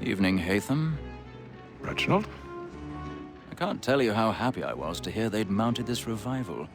Evening, Hatham. Reginald? I can't tell you how happy I was to hear they'd mounted this revival.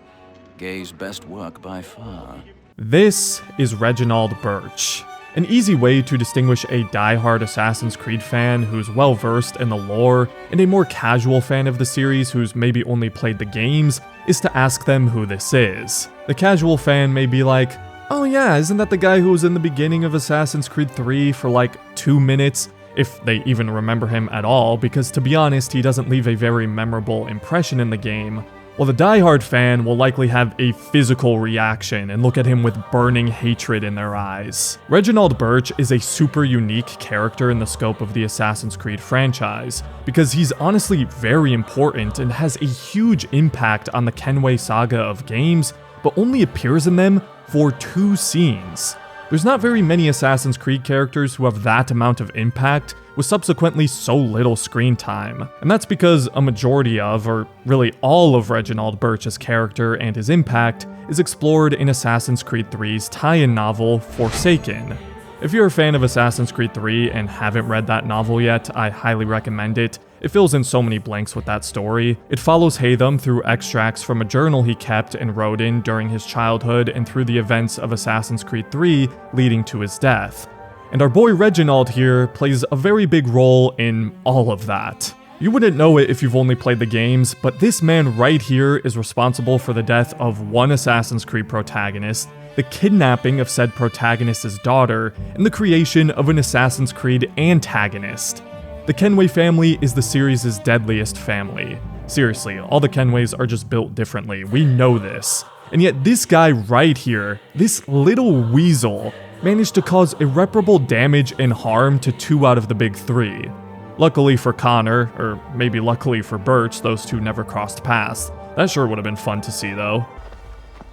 Gay's best work by far. This is Reginald Birch. An easy way to distinguish a die-hard Assassin's Creed fan who's well-versed in the lore, and a more casual fan of the series who's maybe only played the games, is to ask them who this is. The casual fan may be like, oh yeah, isn't that the guy who was in the beginning of Assassin's Creed 3 for like 2 minutes? If they even remember him at all, because to be honest, he doesn't leave a very memorable impression in the game. Well, the die-hard fan will likely have a physical reaction and look at him with burning hatred in their eyes. Reginald Birch is a super unique character in the scope of the Assassin's Creed franchise, because he's honestly very important and has a huge impact on the Kenway saga of games, but only appears in them for 2 scenes. There's not very many Assassin's Creed characters who have that amount of impact, with subsequently so little screen time. And that's because a majority of, or really all of Reginald Birch's character and his impact is explored in Assassin's Creed 3's tie-in novel, Forsaken. If you're a fan of Assassin's Creed 3 and haven't read that novel yet, I highly recommend it. It fills in so many blanks with that story. It follows Hatham through extracts from a journal he kept and wrote in during his childhood and through the events of Assassin's Creed 3 leading to his death. And our boy Reginald here plays a very big role in all of that. You wouldn't know it if you've only played the games, but this man right here is responsible for the death of one Assassin's Creed protagonist, the kidnapping of said protagonist's daughter, and the creation of an Assassin's Creed antagonist. The Kenway family is the series' deadliest family. Seriously, all the Kenways are just built differently, we know this. And yet this guy right here, this little weasel, managed to cause irreparable damage and harm to 2 out of the big 3. Luckily for Connor, or maybe luckily for Birch, those 2 never crossed paths. That sure would have been fun to see though.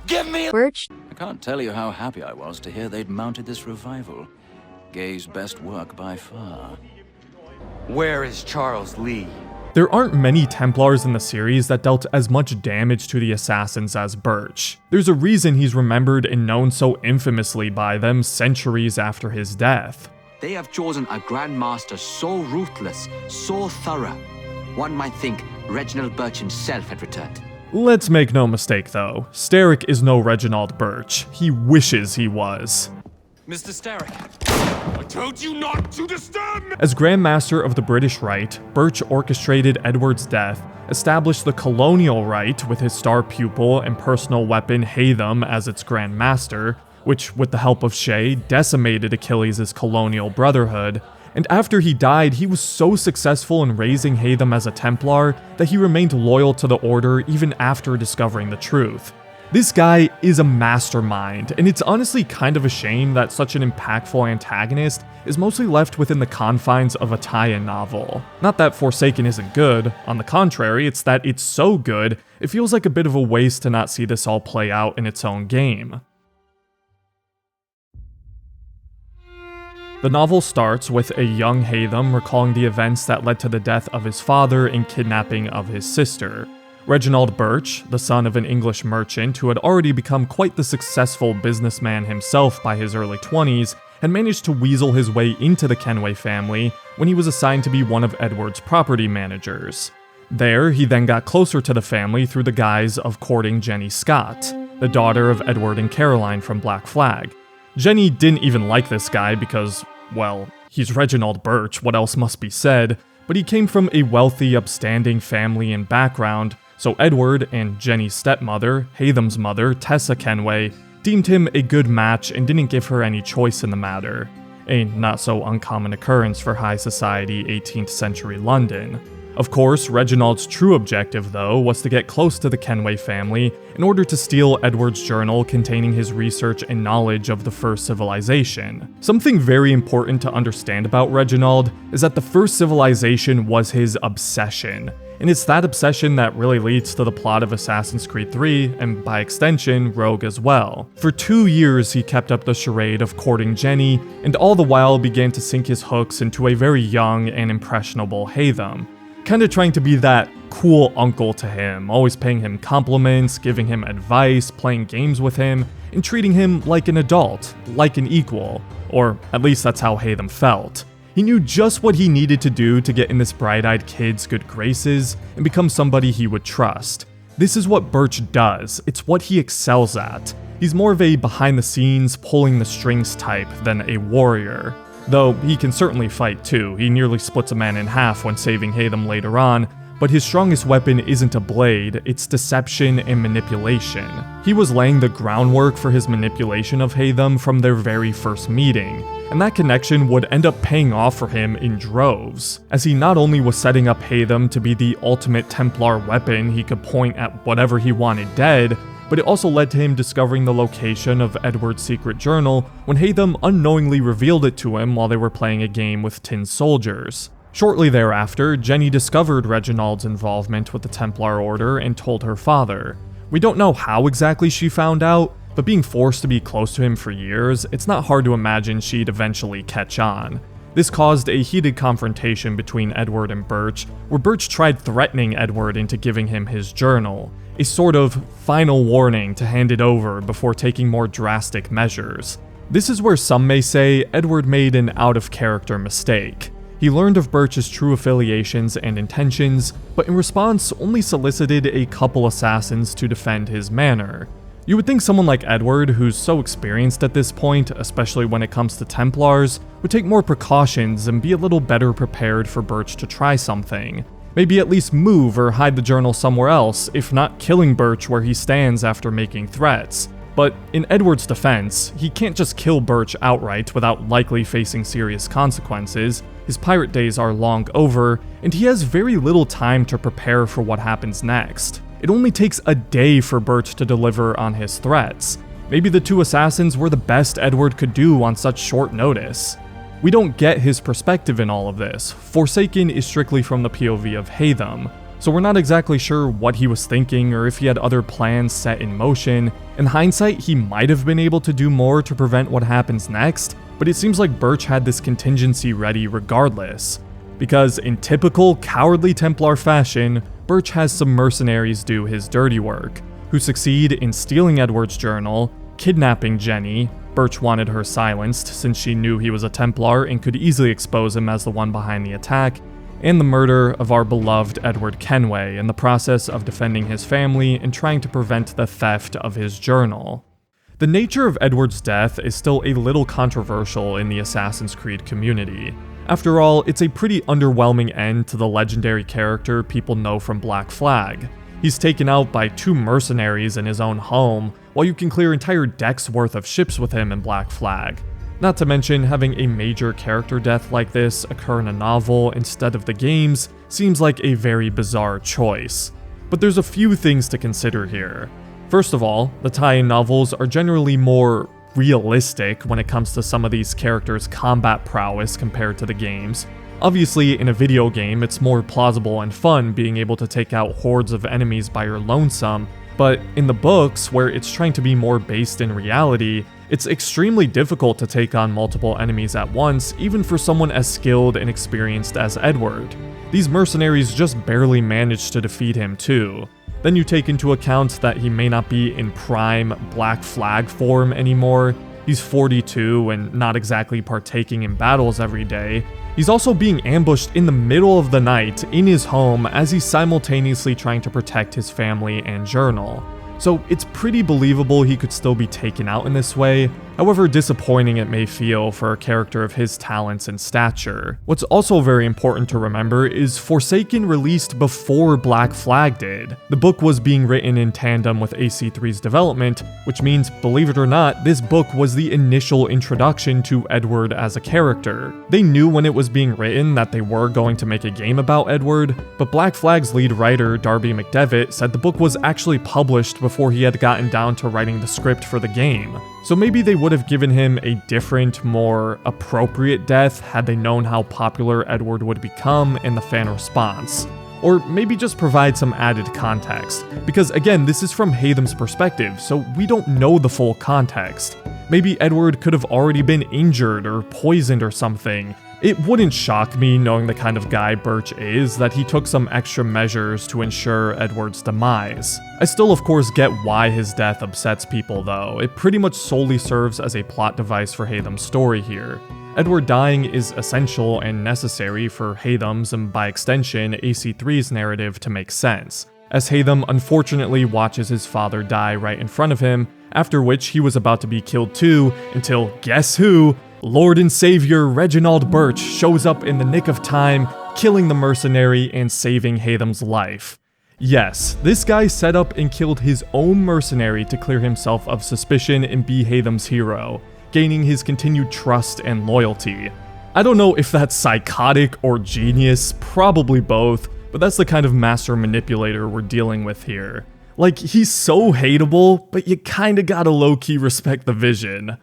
Give me Birch? I can't tell you how happy I was to hear they'd mounted this revival. Gay's best work by far. Where is Charles Lee? There aren't many Templars in the series that dealt as much damage to the assassins as Birch. There's a reason he's remembered and known so infamously by them centuries after his death. They have chosen a Grand Master so ruthless, so thorough. One might think Reginald Birch himself had returned. Let's make no mistake though, Starrick is no Reginald Birch. He wishes he was. Mr. Starrick, I told you not to disturb me! As Grand Master of the British Rite, Birch orchestrated Edward's death, established the colonial Rite with his star pupil and personal weapon Hatham as its Grand Master, which, with the help of Shay, decimated Achilles' colonial brotherhood, and after he died, he was so successful in raising Hatham as a Templar that he remained loyal to the Order even after discovering the truth. This guy is a mastermind, and it's honestly kind of a shame that such an impactful antagonist is mostly left within the confines of a tie-in novel. Not that Forsaken isn't good, on the contrary, it's that it's so good, it feels like a bit of a waste to not see this all play out in its own game. The novel starts with a young Hatham recalling the events that led to the death of his father and kidnapping of his sister. Reginald Birch, the son of an English merchant who had already become quite the successful businessman himself by his early 20s, had managed to weasel his way into the Kenway family when he was assigned to be one of Edward's property managers. There, he then got closer to the family through the guise of courting Jenny Scott, the daughter of Edward and Caroline from Black Flag. Jenny didn't even like this guy because, well, he's Reginald Birch, what else must be said, but he came from a wealthy, upstanding family and background, so Edward and Jenny's stepmother, Hatham's mother, Tessa Kenway, deemed him a good match and didn't give her any choice in the matter. A not so uncommon occurrence for high society 18th century London. Of course, Reginald's true objective, though, was to get close to the Kenway family in order to steal Edward's journal containing his research and knowledge of the first civilization. Something very important to understand about Reginald is that the first civilization was his obsession, and it's that obsession that really leads to the plot of Assassin's Creed 3, and by extension, Rogue as well. For 2 years he kept up the charade of courting Jenny, and all the while began to sink his hooks into a very young and impressionable Hatham. Kinda trying to be that cool uncle to him, always paying him compliments, giving him advice, playing games with him, and treating him like an adult, like an equal. Or at least that's how Hatham felt. He knew just what he needed to do to get in this bright-eyed kid's good graces and become somebody he would trust. This is what Birch does, it's what he excels at. He's more of a behind-the-scenes, pulling-the-strings type than a warrior. Though he can certainly fight too, he nearly splits a man in half when saving Haytham later on, but his strongest weapon isn't a blade, it's deception and manipulation. He was laying the groundwork for his manipulation of Haytham from their very first meeting, and that connection would end up paying off for him in droves, as he not only was setting up Haytham to be the ultimate Templar weapon he could point at whatever he wanted dead, but it also led to him discovering the location of Edward's secret journal when Haytham unknowingly revealed it to him while they were playing a game with tin soldiers. Shortly thereafter, Jenny discovered Reginald's involvement with the Templar Order and told her father. We don't know how exactly she found out, but being forced to be close to him for years, it's not hard to imagine she'd eventually catch on. This caused a heated confrontation between Edward and Birch, where Birch tried threatening Edward into giving him his journal, a sort of final warning to hand it over before taking more drastic measures. This is where some may say Edward made an out-of-character mistake. He learned of Birch's true affiliations and intentions, but in response only solicited a couple assassins to defend his manor. You would think someone like Edward, who's so experienced at this point, especially when it comes to Templars, would take more precautions and be a little better prepared for Birch to try something. Maybe at least move or hide the journal somewhere else, if not killing Birch where he stands after making threats. But in Edward's defense, he can't just kill Birch outright without likely facing serious consequences. His pirate days are long over, and he has very little time to prepare for what happens next. It only takes a day for Birch to deliver on his threats. Maybe the two assassins were the best Edward could do on such short notice. We don't get his perspective in all of this. Forsaken is strictly from the POV of Haytham, so we're not exactly sure what he was thinking or if he had other plans set in motion. In hindsight, he might have been able to do more to prevent what happens next, but it seems like Birch had this contingency ready regardless. Because in typical cowardly Templar fashion, Birch has some mercenaries do his dirty work, who succeed in stealing Edward's journal, kidnapping Jenny. Birch wanted her silenced since she knew he was a Templar and could easily expose him as the one behind the attack, and the murder of our beloved Edward Kenway in the process of defending his family and trying to prevent the theft of his journal. The nature of Edward's death is still a little controversial in the Assassin's Creed community. After all, it's a pretty underwhelming end to the legendary character people know from Black Flag. He's taken out by two mercenaries in his own home, while you can clear entire decks worth of ships with him in Black Flag. Not to mention, having a major character death like this occur in a novel instead of the games seems like a very bizarre choice. But there's a few things to consider here. First of all, the tie-in novels are generally more realistic when it comes to some of these characters' combat prowess compared to the games. Obviously, in a video game, it's more plausible and fun being able to take out hordes of enemies by your lonesome, but in the books, where it's trying to be more based in reality, it's extremely difficult to take on multiple enemies at once, even for someone as skilled and experienced as Edward. These mercenaries just barely managed to defeat him too. Then you take into account that he may not be in prime Black Flag form anymore. He's 42 and not exactly partaking in battles every day. He's also being ambushed in the middle of the night in his home as he's simultaneously trying to protect his family and journal. So it's pretty believable he could still be taken out in this way, however disappointing it may feel for a character of his talents and stature. What's also very important to remember is Forsaken released before Black Flag did. The book was being written in tandem with AC3's development, which means, believe it or not, this book was the initial introduction to Edward as a character. They knew when it was being written that they were going to make a game about Edward, but Black Flag's lead writer, Darby McDevitt, said the book was actually published before he had gotten down to writing the script for the game. So maybe they would have given him a different, more appropriate death had they known how popular Edward would become and the fan response. Or maybe just provide some added context, because again, this is from Haytham's perspective, so we don't know the full context. Maybe Edward could have already been injured or poisoned or something. It wouldn't shock me, knowing the kind of guy Birch is, that he took some extra measures to ensure Edward's demise. I still of course get why his death upsets people though. It pretty much solely serves as a plot device for Haytham's story here. Edward dying is essential and necessary for Haytham's, and by extension, AC3's narrative to make sense, as Haytham unfortunately watches his father die right in front of him, after which he was about to be killed too, until guess who? Lord and Savior Reginald Birch shows up in the nick of time, killing the mercenary and saving Haytham's life. Yes, this guy set up and killed his own mercenary to clear himself of suspicion and be Haytham's hero, gaining his continued trust and loyalty. I don't know if that's psychotic or genius, probably both, but that's the kind of master manipulator we're dealing with here. Like, he's so hateable, but you kinda gotta low-key respect the vision.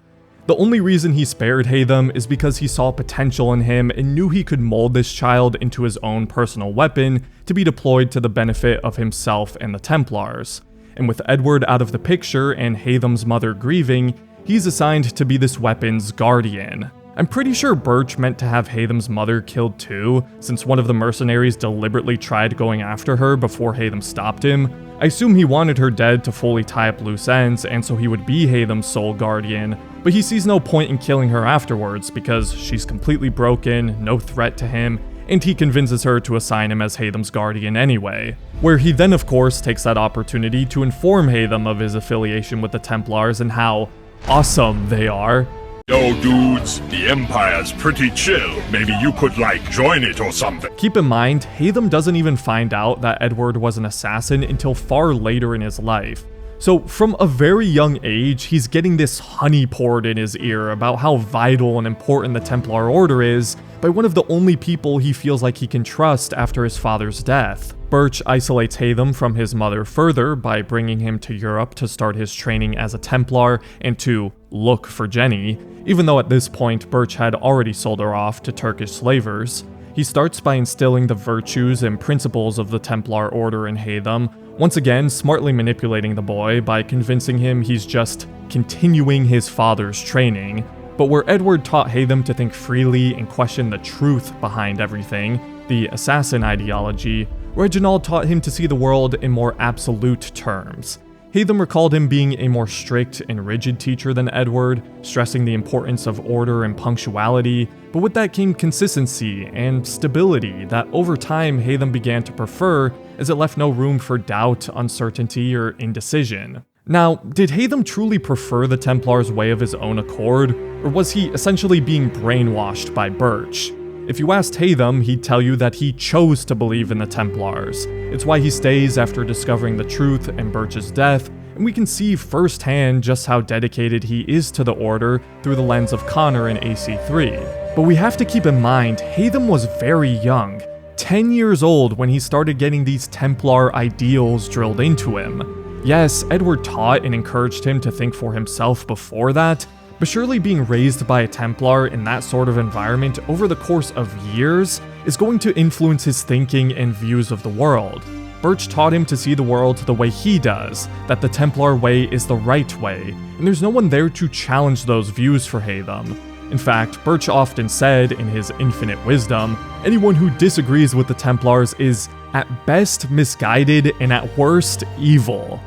The only reason he spared Haytham is because he saw potential in him and knew he could mold this child into his own personal weapon to be deployed to the benefit of himself and the Templars. And with Edward out of the picture and Haytham's mother grieving, he's assigned to be this weapon's guardian. I'm pretty sure Birch meant to have Haytham's mother killed too, since one of the mercenaries deliberately tried going after her before Haytham stopped him. I assume he wanted her dead to fully tie up loose ends, and so he would be Haytham's sole guardian, but he sees no point in killing her afterwards because she's completely broken, no threat to him, and he convinces her to assign him as Haytham's guardian anyway. Where he then of course takes that opportunity to inform Haytham of his affiliation with the Templars and how awesome they are. Yo dudes, the Empire's pretty chill. Maybe you could join it or something. Keep in mind, Haytham doesn't even find out that Edward was an assassin until far later in his life. So from a very young age, he's getting this honey poured in his ear about how vital and important the Templar Order is by one of the only people he feels like he can trust after his father's death. Birch isolates Haytham from his mother further by bringing him to Europe to start his training as a Templar and to look for Jenny, even though at this point Birch had already sold her off to Turkish slavers. He starts by instilling the virtues and principles of the Templar Order in Haytham, once again smartly manipulating the boy by convincing him he's just continuing his father's training. But where Edward taught Haytham to think freely and question the truth behind everything, the assassin ideology, Reginald taught him to see the world in more absolute terms. Haytham recalled him being a more strict and rigid teacher than Edward, stressing the importance of order and punctuality, but with that came consistency and stability that over time Haytham began to prefer, as it left no room for doubt, uncertainty, or indecision. Now, did Haytham truly prefer the Templars' way of his own accord, or was he essentially being brainwashed by Birch? If you asked Haytham, he'd tell you that he chose to believe in the Templars. It's why he stays after discovering the truth and Birch's death, and we can see firsthand just how dedicated he is to the Order through the lens of Connor in AC3. But we have to keep in mind, Haytham was very young, 10 years old when he started getting these Templar ideals drilled into him. Yes, Edward taught and encouraged him to think for himself before that, but surely being raised by a Templar in that sort of environment over the course of years is going to influence his thinking and views of the world. Birch taught him to see the world the way he does, that the Templar way is the right way, and there's no one there to challenge those views for Haytham. In fact, Birch often said, in his infinite wisdom, anyone who disagrees with the Templars is, at best, misguided and at worst, evil.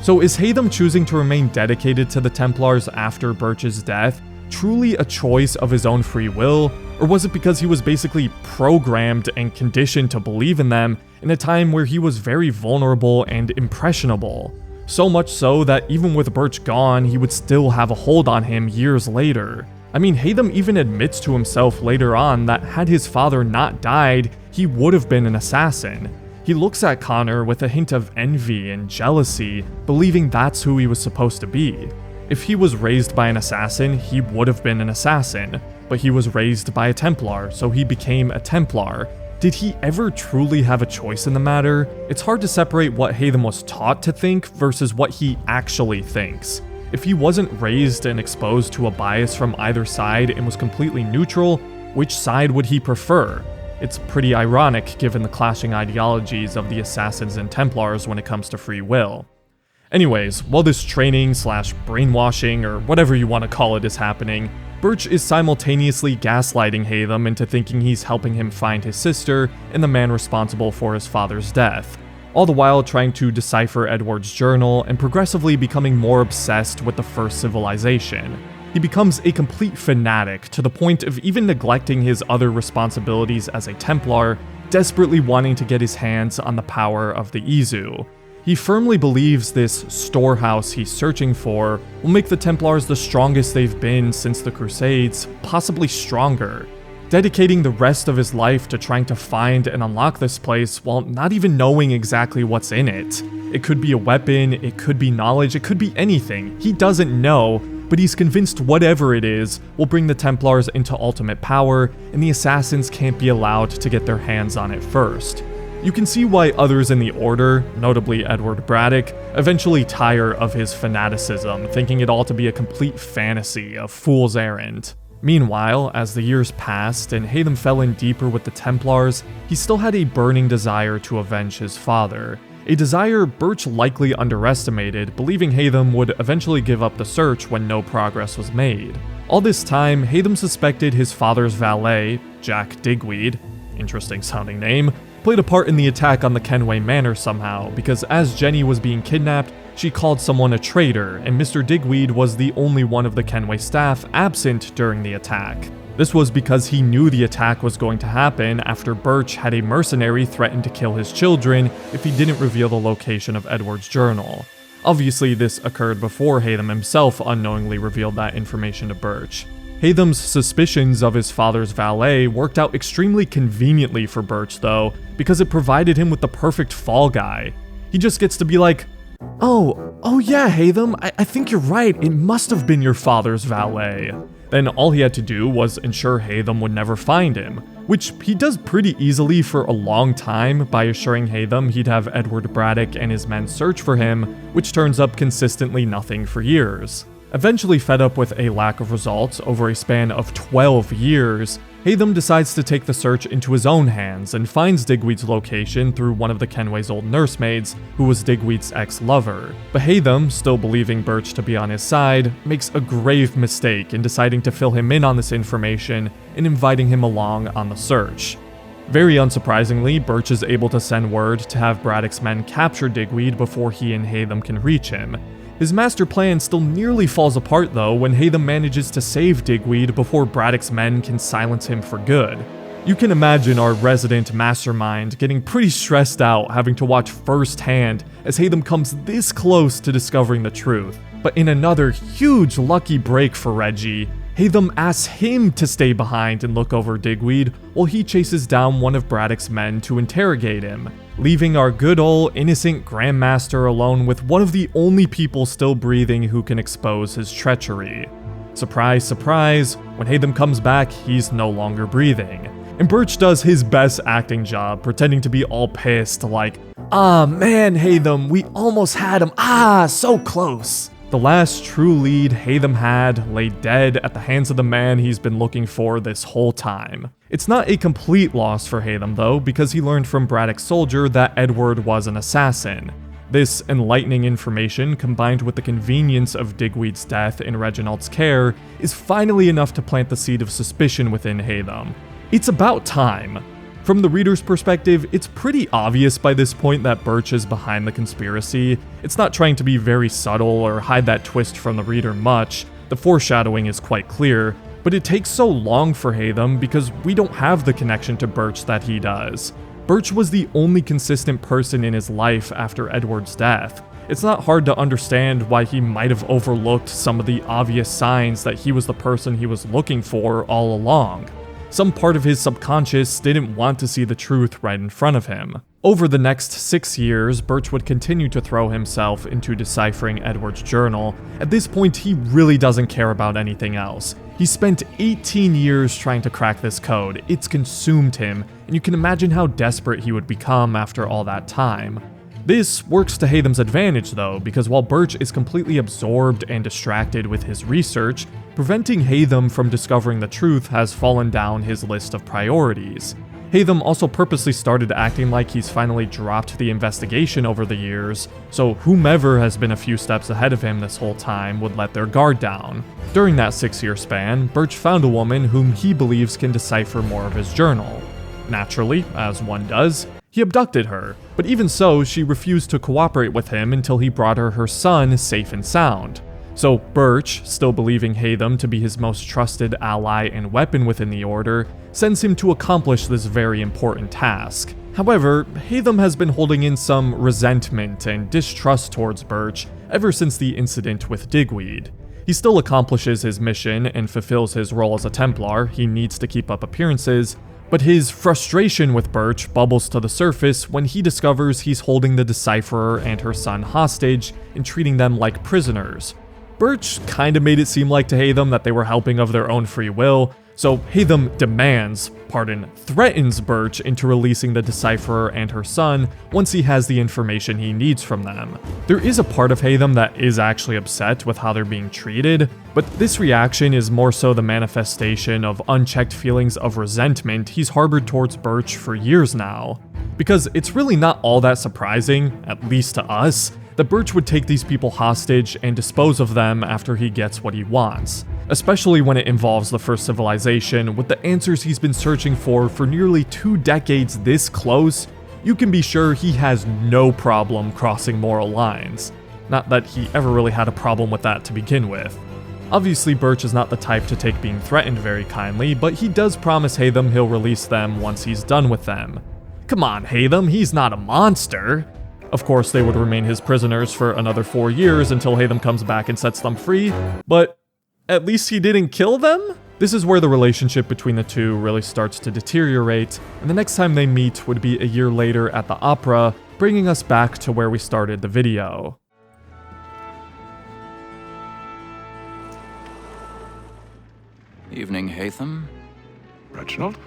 So is Haytham choosing to remain dedicated to the Templars after Birch's death truly a choice of his own free will, or was it because he was basically programmed and conditioned to believe in them in a time where he was very vulnerable and impressionable? So much so that even with Birch gone, he would still have a hold on him years later. I mean, Haytham even admits to himself later on that had his father not died, he would have been an assassin. He looks at Connor with a hint of envy and jealousy, believing that's who he was supposed to be. If he was raised by an assassin, he would have been an assassin, but he was raised by a Templar, so he became a Templar. Did he ever truly have a choice in the matter? It's hard to separate what Haytham was taught to think versus what he actually thinks. If he wasn't raised and exposed to a bias from either side and was completely neutral, which side would he prefer? It's pretty ironic given the clashing ideologies of the Assassins and Templars when it comes to free will. Anyways, while this training / brainwashing or whatever you want to call it is happening, Birch is simultaneously gaslighting Haytham into thinking he's helping him find his sister and the man responsible for his father's death, all the while trying to decipher Edward's journal and progressively becoming more obsessed with the first civilization. he becomes a complete fanatic to the point of even neglecting his other responsibilities as a Templar, desperately wanting to get his hands on the power of the Izu. He firmly believes this storehouse he's searching for will make the Templars the strongest they've been since the Crusades, possibly stronger, dedicating the rest of his life to trying to find and unlock this place while not even knowing exactly what's in it. It could be a weapon, it could be knowledge, it could be anything. He doesn't know, but he's convinced whatever it is will bring the Templars into ultimate power, and the Assassins can't be allowed to get their hands on it first. You can see why others in the Order, notably Edward Braddock, eventually tire of his fanaticism, thinking it all to be a complete fantasy, a fool's errand. Meanwhile, as the years passed and Haytham fell in deeper with the Templars, he still had a burning desire to avenge his father. A desire Birch likely underestimated, believing Haytham would eventually give up the search when no progress was made. All this time, Haytham suspected his father's valet, Jack Digweed, interesting sounding name, played a part in the attack on the Kenway Manor somehow, because as Jenny was being kidnapped, she called someone a traitor, and Mr. Digweed was the only one of the Kenway staff absent during the attack. This was because he knew the attack was going to happen after Birch had a mercenary threaten to kill his children if he didn't reveal the location of Edward's journal. Obviously, this occurred before Haytham himself unknowingly revealed that information to Birch. Haytham's suspicions of his father's valet worked out extremely conveniently for Birch though, because it provided him with the perfect fall guy. He just gets to be like, Oh yeah, Haytham, I think you're right, it must have been your father's valet. Then all he had to do was ensure Haytham would never find him, which he does pretty easily for a long time by assuring Haytham he'd have Edward Braddock and his men search for him, which turns up consistently nothing for years. Eventually fed up with a lack of results over a span of 12 years, Haytham decides to take the search into his own hands and finds Digweed's location through one of the Kenway's old nursemaids, who was Digweed's ex-lover. But Haytham, still believing Birch to be on his side, makes a grave mistake in deciding to fill him in on this information and inviting him along on the search. Very unsurprisingly, Birch is able to send word to have Braddock's men capture Digweed before he and Haytham can reach him. His master plan still nearly falls apart though when Haytham manages to save Digweed before Braddock's men can silence him for good. You can imagine our resident Mastermind getting pretty stressed out having to watch firsthand as Haytham comes this close to discovering the truth. But in another huge lucky break for Reggie, Haytham asks him to stay behind and look over Digweed while he chases down one of Braddock's men to interrogate him, leaving our good old innocent Grandmaster alone with one of the only people still breathing who can expose his treachery. Surprise, surprise, when Haytham comes back, he's no longer breathing. And Birch does his best acting job, pretending to be all pissed, like, "Ah man, Haytham, we almost had him, so close." The last true lead Haytham had lay dead at the hands of the man he's been looking for this whole time. It's not a complete loss for Haytham though, because he learned from Braddock's soldier that Edward was an assassin. This enlightening information, combined with the convenience of Digweed's death in Reginald's care, is finally enough to plant the seed of suspicion within Haytham. It's about time. From the reader's perspective, it's pretty obvious by this point that Birch is behind the conspiracy. It's not trying to be very subtle or hide that twist from the reader much. The foreshadowing is quite clear, but it takes so long for Haytham because we don't have the connection to Birch that he does. Birch was the only consistent person in his life after Edward's death. It's not hard to understand why he might have overlooked some of the obvious signs that he was the person he was looking for all along. Some part of his subconscious didn't want to see the truth right in front of him. Over the next 6 years, Birch would continue to throw himself into deciphering Edward's journal. At this point, he really doesn't care about anything else. He spent 18 years trying to crack this code. It's consumed him, and you can imagine how desperate he would become after all that time. This works to Haytham's advantage though, because while Birch is completely absorbed and distracted with his research, preventing Haytham from discovering the truth has fallen down his list of priorities. Haytham also purposely started acting like he's finally dropped the investigation over the years, so whomever has been a few steps ahead of him this whole time would let their guard down. During that 6-year span, Birch found a woman whom he believes can decipher more of his journal. Naturally, as one does, he abducted her, but even so, she refused to cooperate with him until he brought her son safe and sound. So Birch, still believing Haytham to be his most trusted ally and weapon within the Order, sends him to accomplish this very important task. However, Haytham has been holding in some resentment and distrust towards Birch ever since the incident with Digweed. He still accomplishes his mission and fulfills his role as a Templar. He needs to keep up appearances, but his frustration with Birch bubbles to the surface when he discovers he's holding the Decipherer and her son hostage and treating them like prisoners. Birch kinda made it seem like to Haytham that they were helping of their own free will, so Haytham threatens Birch into releasing the Decipherer and her son once he has the information he needs from them. There is a part of Haytham that is actually upset with how they're being treated, but this reaction is more so the manifestation of unchecked feelings of resentment he's harbored towards Birch for years now. Because it's really not all that surprising, at least to us, that Birch would take these people hostage and dispose of them after he gets what he wants, especially when it involves the first civilization with the answers he's been searching for nearly 2 decades this close. You can be sure he has no problem crossing moral lines. Not that he ever really had a problem with that to begin with. Obviously, Birch is not the type to take being threatened very kindly, but he does promise Haytham he'll release them once he's done with them. Come on, Haytham, he's not a monster. Of course, they would remain his prisoners for another 4 years until Haytham comes back and sets them free, but at least he didn't kill them? This is where the relationship between the two really starts to deteriorate, and the next time they meet would be a year later at the opera, bringing us back to where we started the video. Evening, Haytham. Reginald?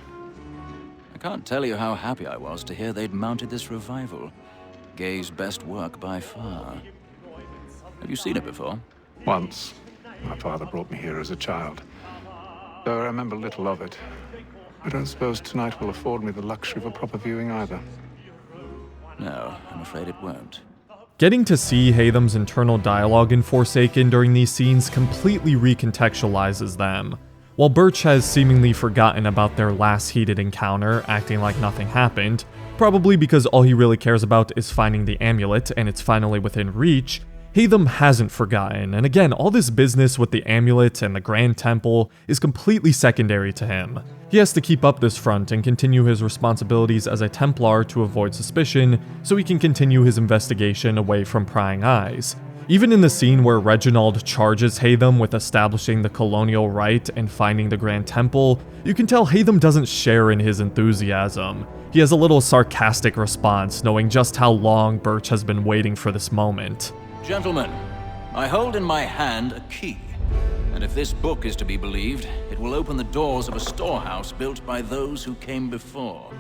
I can't tell you how happy I was to hear they'd mounted this revival. Gay's best work by far. Have you seen it before? Once. My father brought me here as a child. Though I remember little of it. I don't suppose tonight will afford me the luxury of a proper viewing either. No, I'm afraid it won't. Getting to see Haytham's internal dialogue in Forsaken during these scenes completely recontextualizes them. While Birch has seemingly forgotten about their last heated encounter, acting like nothing happened, probably because all he really cares about is finding the amulet and it's finally within reach, Haytham hasn't forgotten, and again, all this business with the amulet and the Grand Temple is completely secondary to him. He has to keep up this front and continue his responsibilities as a Templar to avoid suspicion, so he can continue his investigation away from prying eyes. Even in the scene where Reginald charges Haytham with establishing the colonial right and finding the Grand Temple, you can tell Haytham doesn't share in his enthusiasm. He has a little sarcastic response, knowing just how long Birch has been waiting for this moment. Gentlemen, I hold in my hand a key, and if this book is to be believed, it will open the doors of a storehouse built by those who came before.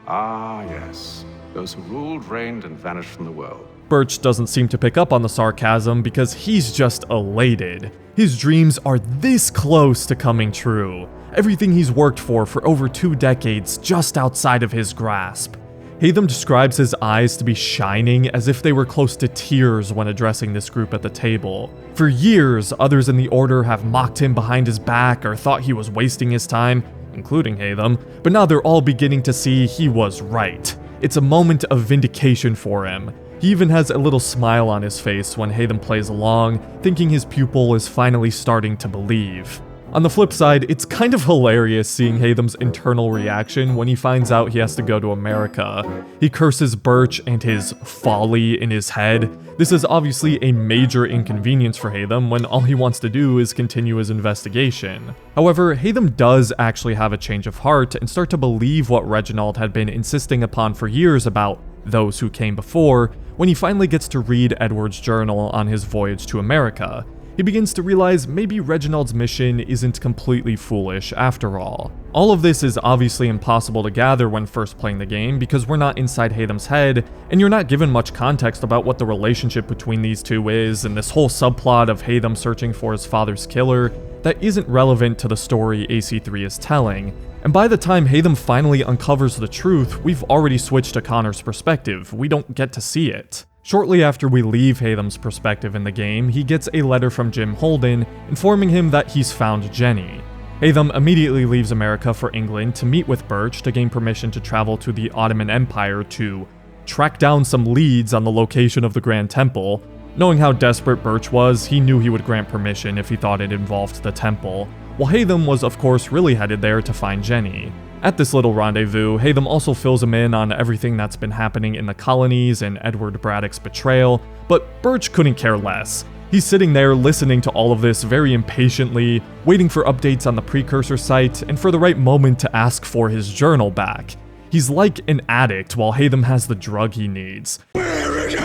Ah, yes. Those who ruled, reigned, and vanished from the world. Birch doesn't seem to pick up on the sarcasm because he's just elated. His dreams are this close to coming true. Everything he's worked for over 2 decades just outside of his grasp. Haytham describes his eyes to be shining as if they were close to tears when addressing this group at the table. For years, others in the Order have mocked him behind his back or thought he was wasting his time, including Haytham, but now they're all beginning to see he was right. It's a moment of vindication for him. He even has a little smile on his face when Haytham plays along, thinking his pupil is finally starting to believe. On the flip side, it's kind of hilarious seeing Haytham's internal reaction when he finds out he has to go to America. He curses Birch and his folly in his head. This is obviously a major inconvenience for Haytham when all he wants to do is continue his investigation. However, Haytham does actually have a change of heart and start to believe what Reginald had been insisting upon for years about those who came before when he finally gets to read Edward's journal on his voyage to America. He begins to realize maybe Reginald's mission isn't completely foolish after all. All of this is obviously impossible to gather when first playing the game because we're not inside Haytham's head, and you're not given much context about what the relationship between these two is, and this whole subplot of Haytham searching for his father's killer that isn't relevant to the story AC3 is telling. And by the time Haytham finally uncovers the truth, we've already switched to Connor's perspective. We don't get to see it. Shortly after we leave Haytham's perspective in the game, he gets a letter from Jim Holden informing him that he's found Jenny. Haytham immediately leaves America for England to meet with Birch to gain permission to travel to the Ottoman Empire to track down some leads on the location of the Grand Temple. Knowing how desperate Birch was, he knew he would grant permission if he thought it involved the temple, while Hatham was of course really headed there to find Jenny. At this little rendezvous, Hatham also fills him in on everything that's been happening in the colonies and Edward Braddock's betrayal, but Birch couldn't care less. He's sitting there listening to all of this very impatiently, waiting for updates on the precursor site and for the right moment to ask for his journal back. He's like an addict while Hatham has the drug he needs. Where is it?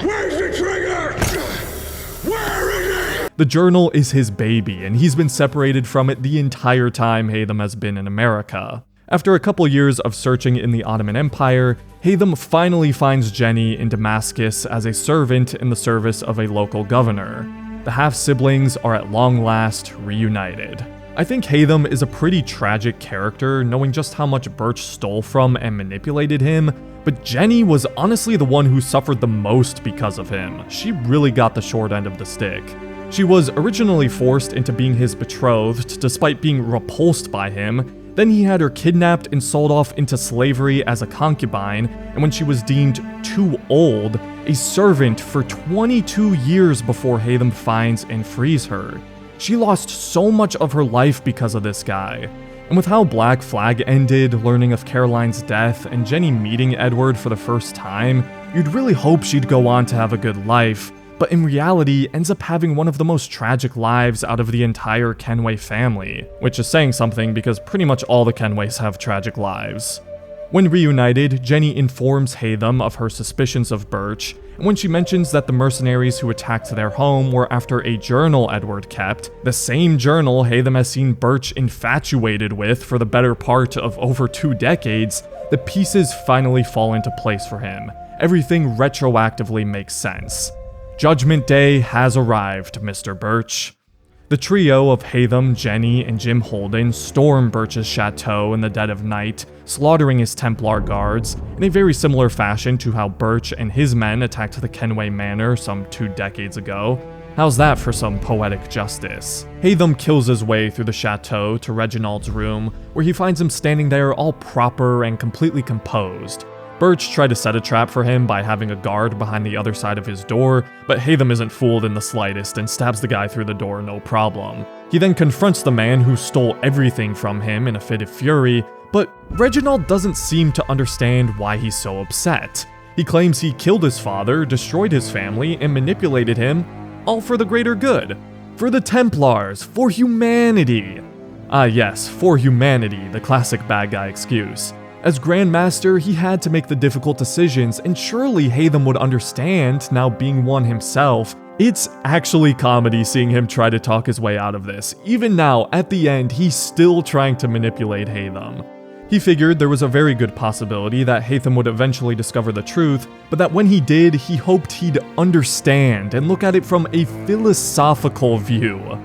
Where's the trigger? Where is it? The journal is his baby, and he's been separated from it the entire time Hatham has been in America. After a couple years of searching in the Ottoman Empire, Hatham finally finds Jenny in Damascus as a servant in the service of a local governor. The half-siblings are at long last reunited. I think Hatham is a pretty tragic character, knowing just how much Birch stole from and manipulated him, but Jenny was honestly the one who suffered the most because of him. She really got the short end of the stick. She was originally forced into being his betrothed, despite being repulsed by him. Then he had her kidnapped and sold off into slavery as a concubine, and when she was deemed too old, a servant for 22 years before Hatham finds and frees her. She lost so much of her life because of this guy. And with how Black Flag ended, learning of Caroline's death, and Jenny meeting Edward for the first time, you'd really hope she'd go on to have a good life, but in reality ends up having one of the most tragic lives out of the entire Kenway family, which is saying something because pretty much all the Kenways have tragic lives. When reunited, Jenny informs Hatham of her suspicions of Birch, and when she mentions that the mercenaries who attacked their home were after a journal Edward kept, the same journal Hatham has seen Birch infatuated with for the better part of over 2 decades, the pieces finally fall into place for him. Everything retroactively makes sense. Judgment Day has arrived, Mr. Birch. The trio of Hatham, Jenny, and Jim Holden storm Birch's chateau in the dead of night, slaughtering his Templar guards, in a very similar fashion to how Birch and his men attacked the Kenway Manor some 2 decades ago. How's that for some poetic justice? Hatham kills his way through the chateau to Reginald's room, where he finds him standing there all proper and completely composed. Birch tried to set a trap for him by having a guard behind the other side of his door, but Hatham isn't fooled in the slightest and stabs the guy through the door no problem. He then confronts the man who stole everything from him in a fit of fury, but Reginald doesn't seem to understand why he's so upset. He claims he killed his father, destroyed his family, and manipulated him, all for the greater good. For the Templars, for humanity. Ah yes, for humanity, the classic bad guy excuse. As Grand Master, he had to make the difficult decisions, and surely Hatham would understand, now being one himself. It's actually comedy seeing him try to talk his way out of this. Even now, at the end, he's still trying to manipulate Hatham. He figured there was a very good possibility that Hatham would eventually discover the truth, but that when he did, he hoped he'd understand and look at it from a philosophical view.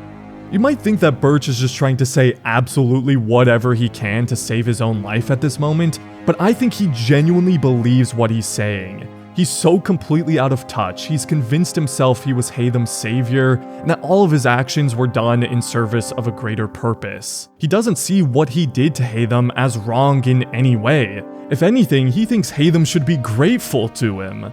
You might think that Birch is just trying to say absolutely whatever he can to save his own life at this moment, but I think he genuinely believes what he's saying. He's so completely out of touch, he's convinced himself he was Hatham's savior, and that all of his actions were done in service of a greater purpose. He doesn't see what he did to Hatham as wrong in any way. If anything, he thinks Hatham should be grateful to him.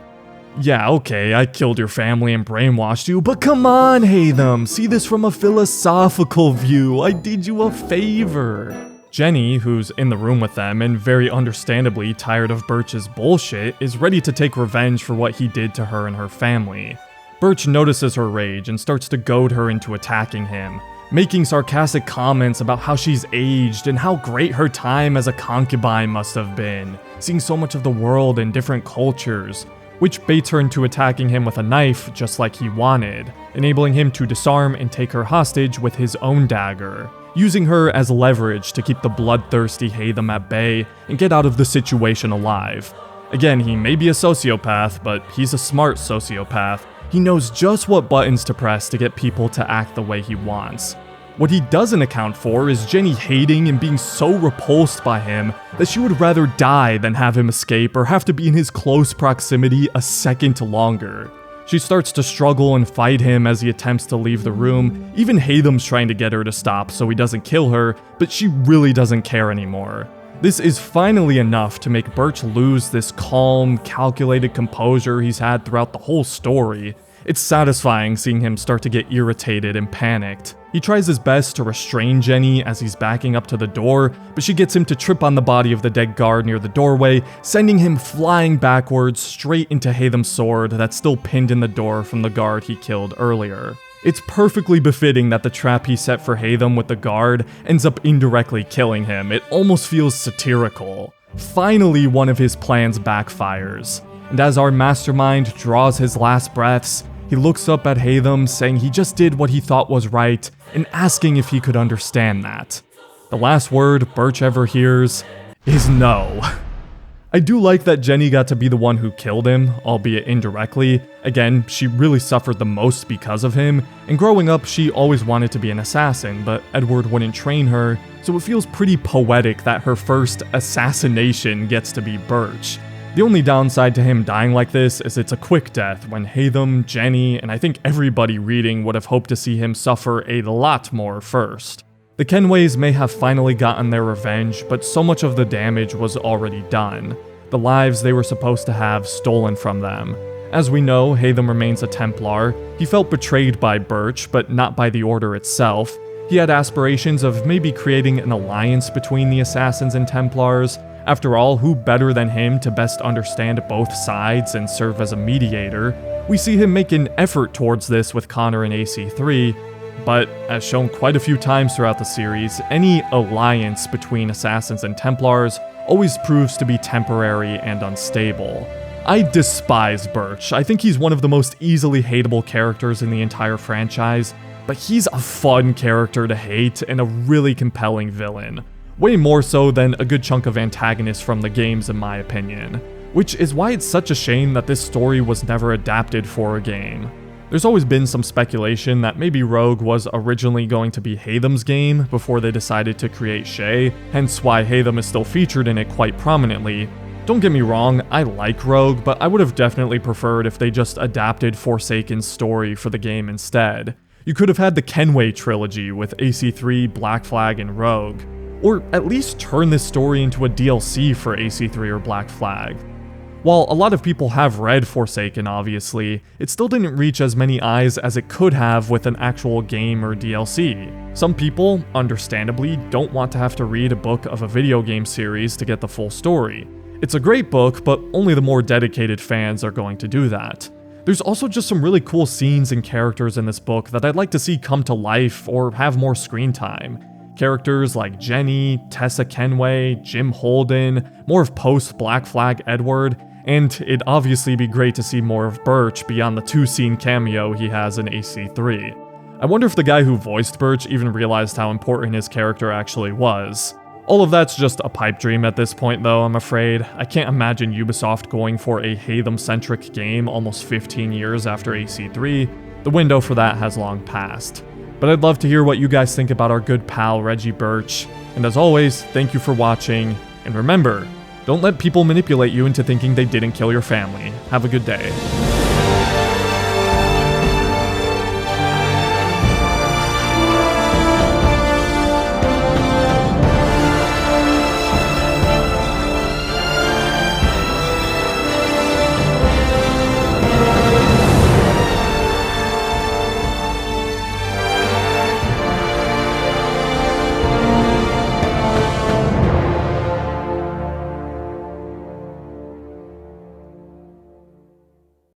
Yeah, okay, I killed your family and brainwashed you, but come on, Hatham, see this from a philosophical view. I did you a favor. Jenny, who's in the room with them and very understandably tired of Birch's bullshit, is ready to take revenge for what he did to her and her family. Birch notices her rage and starts to goad her into attacking him, making sarcastic comments about how she's aged and how great her time as a concubine must have been, seeing so much of the world and different cultures, which baits her into attacking him with a knife just like he wanted, enabling him to disarm and take her hostage with his own dagger, using her as leverage to keep the bloodthirsty Hatham at bay and get out of the situation alive. Again, he may be a sociopath, but he's a smart sociopath. He knows just what buttons to press to get people to act the way he wants. What he doesn't account for is Jenny hating and being so repulsed by him that she would rather die than have him escape or have to be in his close proximity a second longer. She starts to struggle and fight him as he attempts to leave the room. Even Hatham's trying to get her to stop so he doesn't kill her, but she really doesn't care anymore. This is finally enough to make Birch lose this calm, calculated composure he's had throughout the whole story, It's satisfying seeing him start to get irritated and panicked. He tries his best to restrain Jenny as he's backing up to the door, but she gets him to trip on the body of the dead guard near the doorway, sending him flying backwards straight into Haytham's sword that's still pinned in the door from the guard he killed earlier. It's perfectly befitting that the trap he set for Haytham with the guard ends up indirectly killing him. It almost feels satirical. Finally, one of his plans backfires. And as our mastermind draws his last breaths, he looks up at Haytham, saying he just did what he thought was right, and asking if he could understand that. The last word Birch ever hears is no. I do like that Jenny got to be the one who killed him, albeit indirectly. Again, she really suffered the most because of him, and growing up she always wanted to be an assassin, but Edward wouldn't train her, so it feels pretty poetic that her first assassination gets to be Birch. The only downside to him dying like this is it's a quick death, when Haytham, Jenny, and I think everybody reading would have hoped to see him suffer a lot more first. The Kenways may have finally gotten their revenge, but so much of the damage was already done. The lives they were supposed to have stolen from them. As we know, Haytham remains a Templar. He felt betrayed by Birch, but not by the Order itself. He had aspirations of maybe creating an alliance between the Assassins and Templars. After all, who better than him to best understand both sides and serve as a mediator? We see him make an effort towards this with Connor in AC3, but as shown quite a few times throughout the series, any alliance between Assassins and Templars always proves to be temporary and unstable. I despise Birch. I think he's one of the most easily hateable characters in the entire franchise, but he's a fun character to hate and a really compelling villain. Way more so than a good chunk of antagonists from the games in my opinion. Which is why it's such a shame that this story was never adapted for a game. There's always been some speculation that maybe Rogue was originally going to be Haytham's game before they decided to create Shay, hence why Haytham is still featured in it quite prominently. Don't get me wrong, I like Rogue, but I would have definitely preferred if they just adapted Forsaken's story for the game instead. You could have had the Kenway trilogy with AC3, Black Flag, and Rogue. Or at least turn this story into a DLC for AC3 or Black Flag. While a lot of people have read Forsaken obviously, it still didn't reach as many eyes as it could have with an actual game or DLC. Some people, understandably, don't want to have to read a book of a video game series to get the full story. It's a great book, but only the more dedicated fans are going to do that. There's also just some really cool scenes and characters in this book that I'd like to see come to life or have more screen time. Characters like Jenny, Tessa Kenway, Jim Holden, more of post-Black Flag Edward, and it'd obviously be great to see more of Birch beyond the 2-scene cameo he has in AC3. I wonder if the guy who voiced Birch even realized how important his character actually was. All of that's just a pipe dream at this point though, I'm afraid. I can't imagine Ubisoft going for a Haytham-centric game almost 15 years after AC3. The window for that has long passed. But I'd love to hear what you guys think about our good pal Reggie Birch. And as always, thank you for watching, and remember, don't let people manipulate you into thinking they didn't kill your family. Have a good day.